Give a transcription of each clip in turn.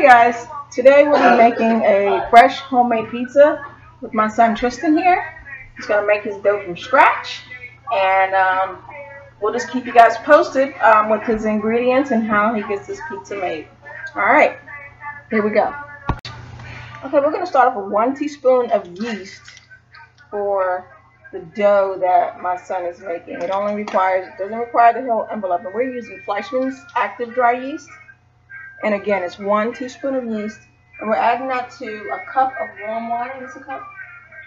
Hey guys, today we'll be making a fresh homemade pizza with my son Tristan here. He's going to make his dough from scratch, and we'll just keep you guys posted with his ingredients and how he gets this pizza made. Alright, here we go. Okay, we're going to start off with 1 teaspoon of yeast for the dough that my son is making. It doesn't require the whole envelope, but we're using Fleischmann's active dry yeast. And again, it's 1 teaspoon of yeast, and we're adding that to a cup of warm water. What's a cup?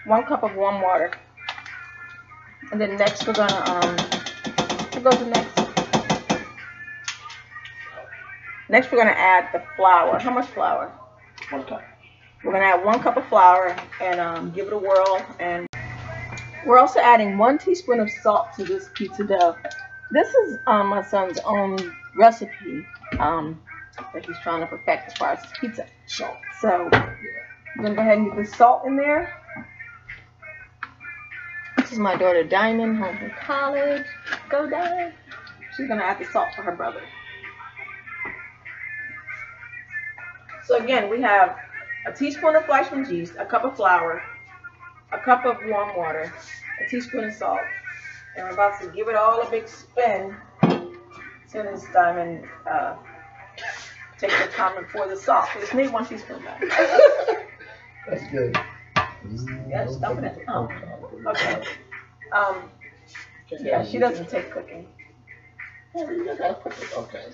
1 cup of warm water. And then next we're gonna what goes next? Next we're gonna add the flour. How much flour? 1 cup. We're gonna add 1 cup of flour and give it a whirl. And we're also adding 1 teaspoon of salt to this pizza dough. This is my son's own recipe. That he's trying to perfect as far as his pizza. Salt. So I'm gonna go ahead and get the salt in there. This is my daughter Diamond, home from college. Go Diamond. She's gonna add the salt for her brother. So again, we have a teaspoon of Fleischmann's yeast, a cup of flour, a cup of warm water, a teaspoon of salt, and we're about to give it all a big spin. As soon as Diamond take your time and pour the salt. We just need 1 teaspoon back. That's good. Yeah, just dump it in. Oh, okay. Yeah, she doesn't take cooking. Yeah, you gotta put it. Okay.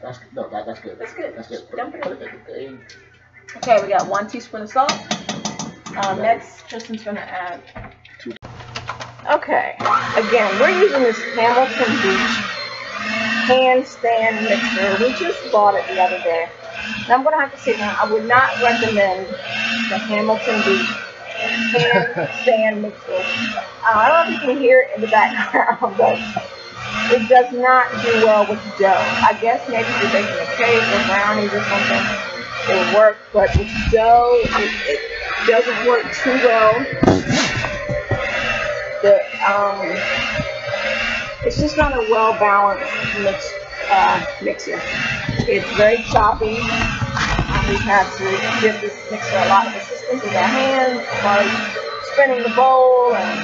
That's good. That's good. That's good. Dump it. Okay, we got 1 teaspoon of salt. Next, Tristan's gonna add 2. Okay. Again, we're using this Hamilton Beach handstand mixer. We just bought it the other day. Now I'm going to have to say now, I would not recommend the Hamilton Beach handstand mixer. I don't know if you can hear it in the background, but it does not do well with dough. I guess maybe if you're baking a cake or brownies or something, it would work, but with dough, it doesn't work too well. It's just not a well-balanced mixer. It's very choppy. We've had to give this mixer a lot of assistance with our hands, by spinning the bowl and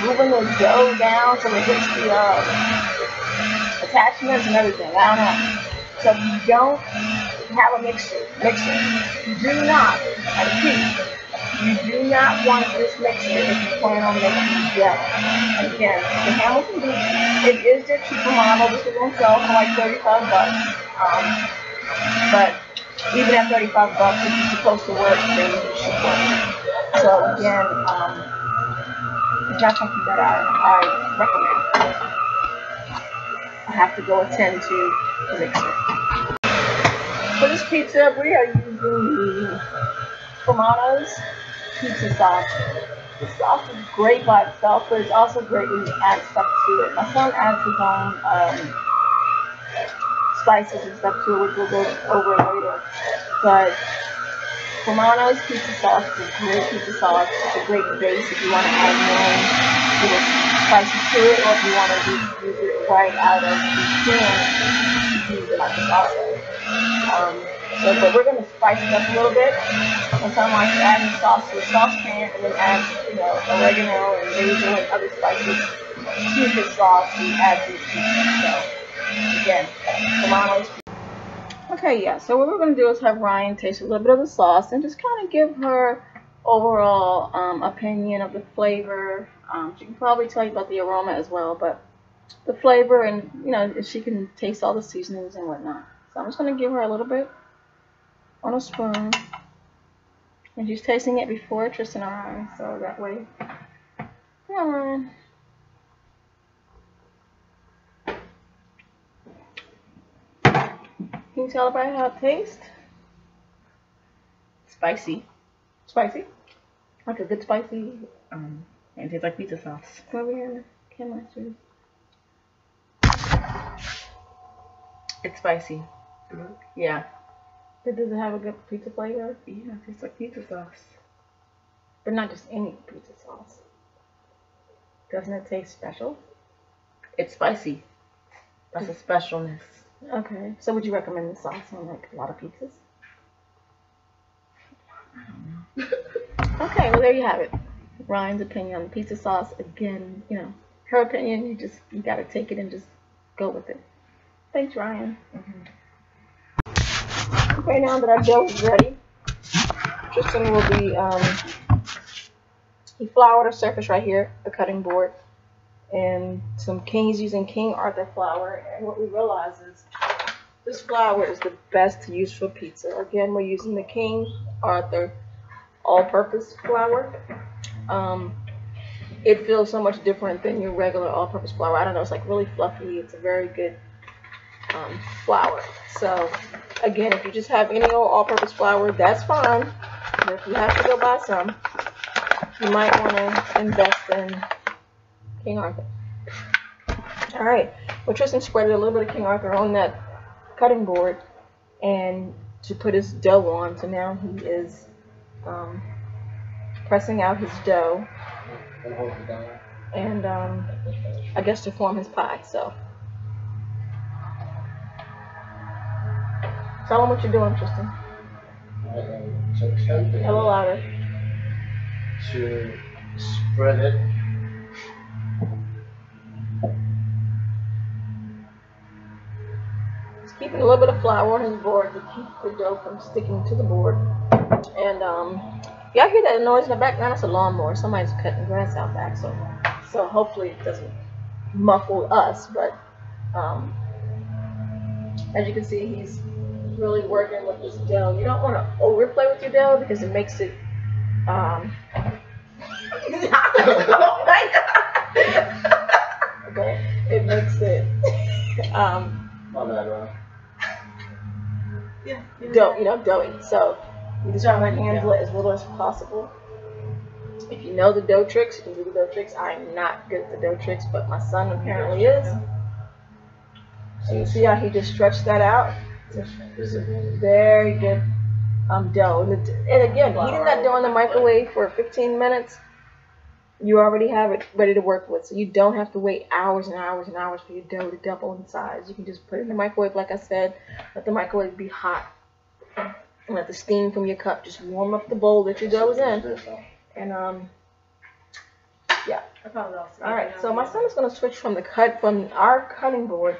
moving the dough down so it hits the attachments and everything. I don't know. So if you don't have a mixer, you do not, I repeat, you do not want this mixer if you plan on making dough. And again, the Hamilton Beach, it is their cheaper model. This is on sale for like $35. But even at $35, if you're supposed to work, then it should work. So again, it's not something that I recommend. I have to go attend to the mixer. For this pizza, we are using the Romano's pizza sauce. The sauce is great by itself, but it's also great when you add stuff to it. My son adds his own spices and stuff to it, which we'll go over later. But Romano's pizza sauce is a great pizza sauce. It's a great base if you want to add more little spices to it, or if you want to just use it right out of the can, you can use it like a sauce. But we're going to spice it up a little bit. And some like to add the sauce to a saucepan and then add, oregano and basil and other spices to the sauce and add these pieces. So, again, Romano's. Okay, yeah, so what we're going to do is have Ryan taste a little bit of the sauce and just kind of give her overall opinion of the flavor. She can probably tell you about the aroma as well, but the flavor and, she can taste all the seasonings and whatnot. So I'm just going to give her a little bit on a spoon, and she's tasting it before Tristan and I, so that way, come on. Can you tell everybody how it tastes? Spicy. Spicy? Like a good spicy, and it tastes like pizza sauce. Come over here, camera, too. It's spicy. Yeah. But does it have a good pizza flavor? Yeah, it tastes like pizza sauce. But not just any pizza sauce. Doesn't it taste special? It's spicy. That's a specialness. Okay. So would you recommend this sauce on like a lot of pizzas? Okay, well there you have it. Ryan's opinion on pizza sauce. Again, you know, her opinion. You gotta take it and just go with it. Thanks, Ryan. Okay, now that our dough is ready, Tristan will be he floured a surface right here, a cutting board, and he's using King Arthur flour. And what we realize is this flour is the best to use for pizza. Again, we're using the King Arthur all-purpose flour. It feels so much different than your regular all-purpose flour. I don't know, it's like really fluffy. It's a very good flour. So again, if you just have any old all-purpose flour, that's fine. But if you have to go buy some, you might want to invest in King Arthur. All right. Well, Tristan spread a little bit of King Arthur on that cutting board and to put his dough on. So now he is pressing out his dough and I guess to form his pie. So tell him what you're doing, Tristan. So attempting A little louder. to spread it. He's keeping a little bit of flour on his board to keep the dough from sticking to the board. And y'all hear that noise in the background? It's a lawnmower. Somebody's cutting grass out back, so hopefully it doesn't muffle us. But as you can see, he's really working with this dough. You don't want to overplay with your dough because it makes it oh my God. Okay, it makes it My bad, doughy. So you just try to handle it as little as possible. If you know the dough tricks, you can do the dough tricks. I am not good at the dough tricks, but my son apparently is. So you see how he just stretched that out? It's a very good dough. And again, heating that dough in the microwave for 15 minutes, you already have it ready to work with. So you don't have to wait hours and hours and hours for your dough to double in size. You can just put it in the microwave, like I said, let the microwave be hot. And let the steam from your cup just warm up the bowl that your dough is in. And yeah. All right. So my son is going to switch from our cutting board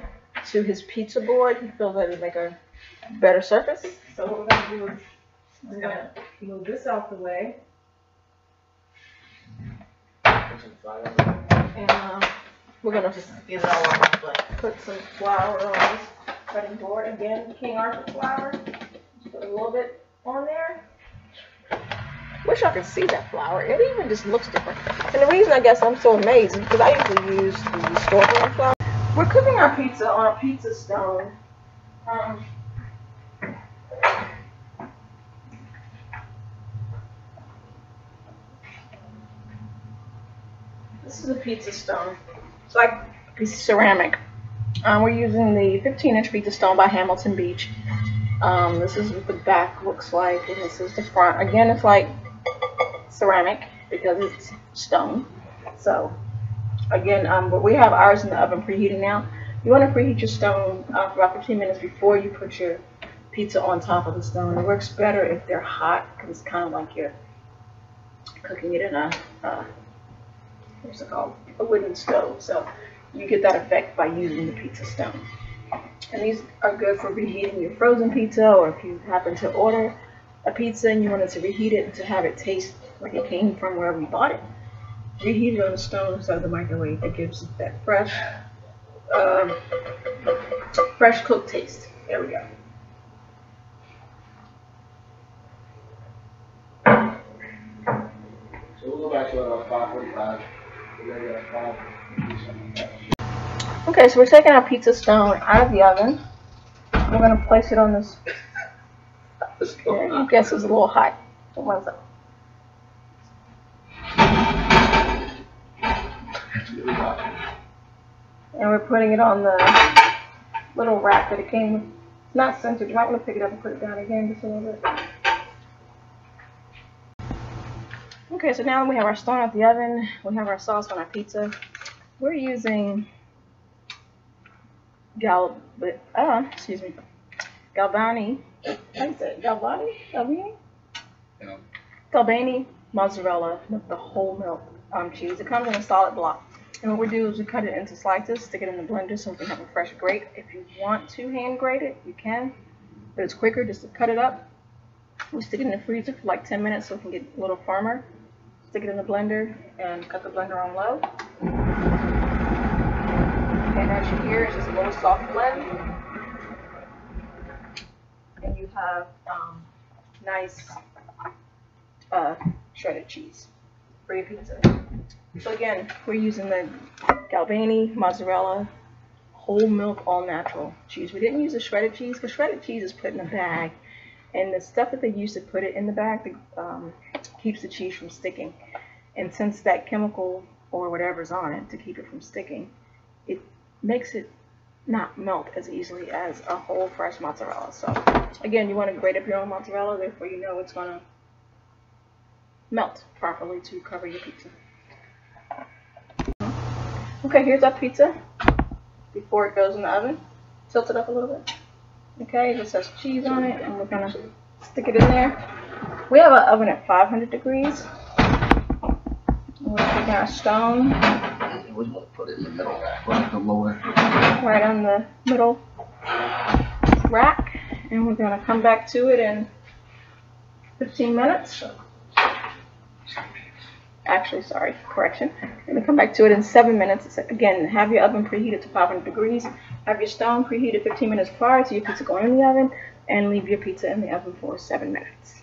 to his pizza board. He feels that it'll make a better surface. So what we're going to do is we're going to move this out the way. And we're going to just get it all on the plate. Put some flour on this cutting board. Again, King Arthur flour. Just put a little bit on there. Wish I could see that flour. It even just looks different. And the reason I guess I'm so amazed is because I usually use the store-brand flour. We're cooking our pizza on a pizza stone. This is a pizza stone. It's like a piece of ceramic. We're using the 15-inch pizza stone by Hamilton Beach. This is what the back looks like, and this is the front. Again, it's like ceramic because it's stone. So again, but we have ours in the oven preheating now. You want to preheat your stone for about 15 minutes before you put your pizza on top of the stone. It works better if they're hot because it's kind of like you're cooking it in a what's it called? A wooden stove. So you get that effect by using the pizza stone. And these are good for reheating your frozen pizza, or if you happen to order a pizza and you wanted to reheat it to have it taste like it came from wherever you bought it. Reheat it on the stone instead of the microwave. It gives it that fresh cooked taste. There we go. So we'll go back to 5:45. Okay, so we're taking our pizza stone out of the oven. We're going to place it on this. I guess it's a little hot. What was it? And we're putting it on the little rack that it came with. It's not centered. You might want to pick it up and put it down again just a little bit. Okay, so now we have our stone out the oven. We have our sauce on our pizza. We're using Galvani. How do you say it? Galvani? Yeah. Galbani mozzarella with the whole milk cheese. It comes in a solid block. And what we do is we cut it into slices, stick it in the blender so we can have a fresh grate. If you want to hand grate it, you can, but it's quicker just to cut it up. We stick it in the freezer for like 10 minutes so it can get a little firmer. Stick it in the blender and cut the blender on low. And as you hear, it's just a little soft blend. And you have nice shredded cheese for your pizza. So again, we're using the Galbani mozzarella whole milk all natural cheese. We didn't use the shredded cheese because shredded cheese is put in a bag, and the stuff that they use to put it in the bag keeps the cheese from sticking. And since that chemical or whatever's on it to keep it from sticking, it makes it not melt as easily as a whole fresh mozzarella. So again, you want to grate up your own mozzarella, therefore you know it's going to melt properly to cover your pizza. Okay, here's our pizza before it goes in the oven. Tilt it up a little bit. Okay, it just has cheese on it, and we're gonna stick it in there. We have an oven at 500 degrees. We're taking our stone. We want to put it in the middle rack, right? The lower. Right on the middle rack, and we're gonna come back to it in 15 minutes. Actually, sorry, correction. We're gonna come back to it in 7 minutes. Again, have your oven preheated to 500 degrees. Have your stone preheated 15 minutes prior to your pizza going in the oven, and leave your pizza in the oven for 7 minutes.